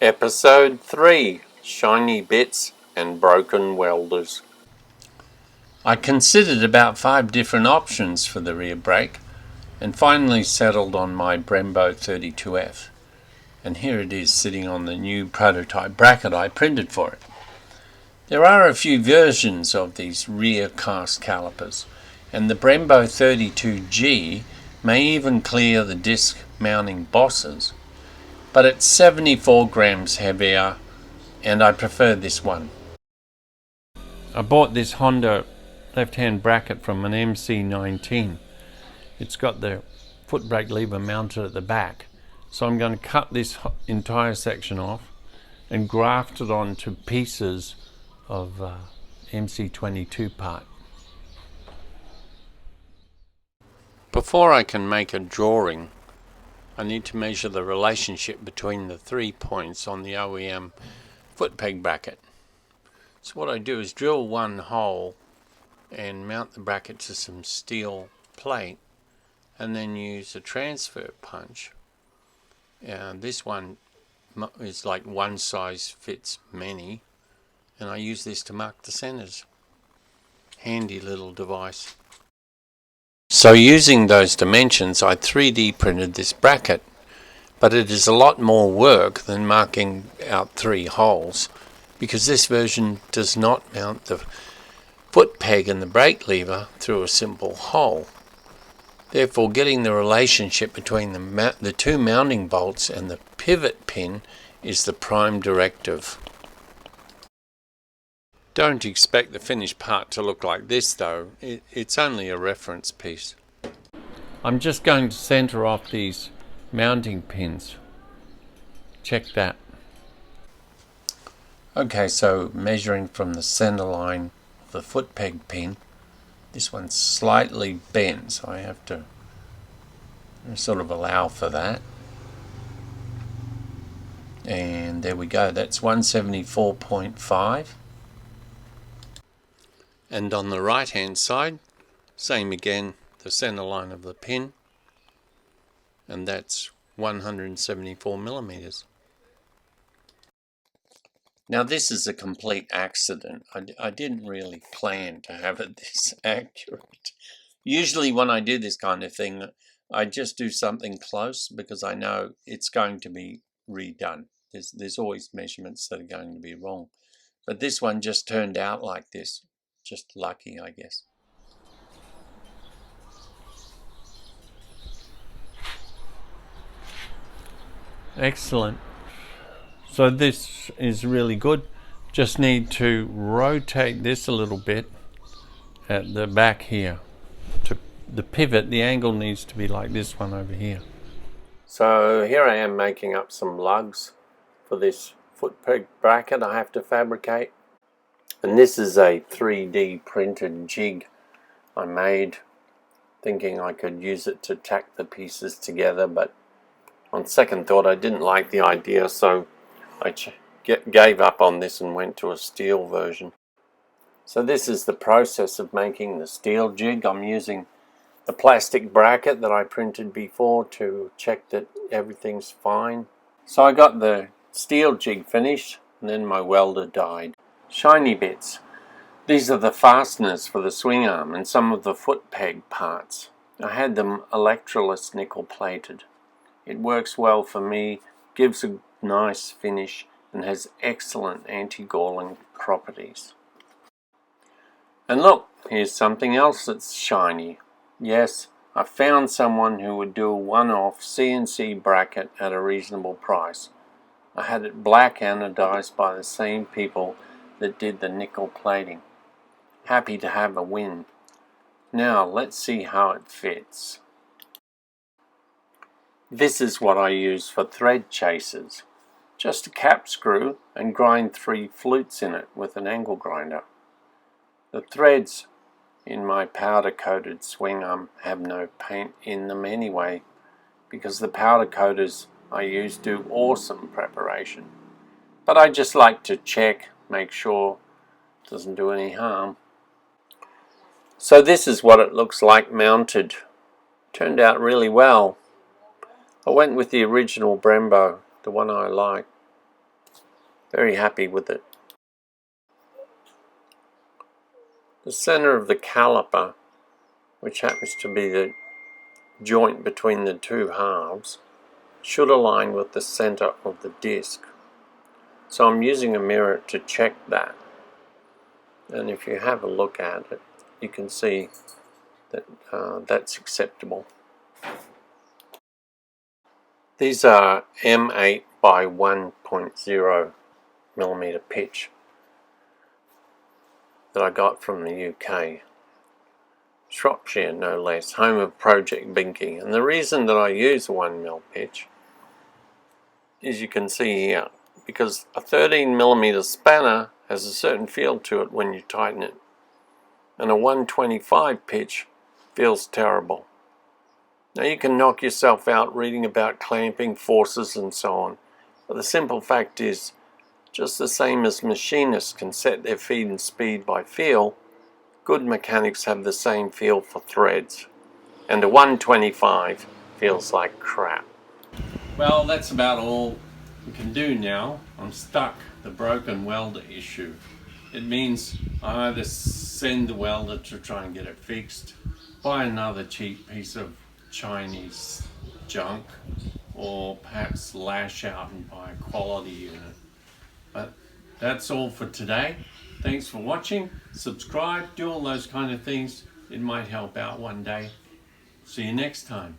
Episode 3: Shiny Bits and Broken Welders. I considered about 5 different options for the rear brake and finally settled on my Brembo 32F. And here it is sitting on the new prototype bracket I printed for it. There are a few versions of these rear cast calipers, and the Brembo 32G may even clear the disc mounting bosses, but it's 74 grams heavier and I prefer this one. I bought this Honda left-hand bracket from an MC19. It's got the foot brake lever mounted at the back, so I'm going to cut this entire section off and graft it onto pieces of MC22 part. Before I can make a drawing, I need to measure the relationship between the 3 points on the OEM foot peg bracket. So what I do is drill one hole and mount the bracket to some steel plate, and then use a transfer punch. This one is like one size fits many, and I use this to mark the centers. Handy little device. So using those dimensions, I 3D printed this bracket, but it is a lot more work than marking out 3 holes, because this version does not mount the foot peg and the brake lever through a simple hole. Therefore, getting the relationship between the 2 mounting bolts and the pivot pin is the prime directive. Don't expect the finished part to look like this though, it's only a reference piece. I'm just going to center off these mounting pins. Check that. Okay, so measuring from the center line of the foot peg pin, this one's slightly bent, so I have to sort of allow for that. And there we go, that's 174.5. And on the right hand side, same again, the center line of the pin, and that's 174 millimeters. Now this is a complete accident. I didn't really plan to have it this accurate. Usually when I do this kind of thing, I just do something close because I know it's going to be redone. There's always measurements that are going to be wrong. But this one just turned out like this. Just lucky, I guess. Excellent. So this is really good. Just need to rotate this a little bit at the back here. To the pivot, the angle needs to be like this one over here. So here I am making up some lugs for this foot peg bracket I have to fabricate. And this is a 3D printed jig I made, thinking I could use it to tack the pieces together, but on second thought I didn't like the idea, so I gave up on this and went to a steel version. So this is the process of making the steel jig. I'm using the plastic bracket that I printed before to check that everything's fine. So I got the steel jig finished, and then my welder died. Shiny bits. These are the fasteners for the swing arm and some of the foot peg parts. I had them electroless nickel plated. It works well for me, gives a nice finish, and has excellent anti-galling properties. And look, here's something else that's shiny. Yes, I found someone who would do a one-off CNC bracket at a reasonable price. I had it black anodized by the same people that did the nickel plating. Happy to have a win. Now let's see how it fits. This is what I use for thread chasers. Just a cap screw and grind 3 flutes in it with an angle grinder. The threads in my powder coated swing arm have no paint in them anyway, because the powder coaters I use do awesome preparation. But I just like to check, make sure it doesn't do any harm. So this is what it looks like mounted. Turned out really well. I went with the original Brembo, the one I like. Very happy with it. The center of the caliper, which happens to be the joint between the two halves, should align with the center of the disc. So I'm using a mirror to check that. And if you have a look at it, you can see that that's acceptable. These are M8 by 1.0 millimeter pitch that I got from the UK. Shropshire, no less, home of Project Binky. And the reason that I use 1mm pitch is, you can see here, because a 13mm spanner has a certain feel to it when you tighten it, and a 125 pitch feels terrible. Now you can knock yourself out reading about clamping forces and so on, but the simple fact is, just the same as machinists can set their feed and speed by feel, good mechanics have the same feel for threads, and a 125 feels like crap. Well, that's about all we can do now. I'm stuck, the broken welder issue. It means I either send the welder to try and get it fixed, buy another cheap piece of Chinese junk, or perhaps lash out and buy a quality unit. But that's all for today. Thanks for watching. Subscribe, do all those kind of things. It might help out one day. See you next time.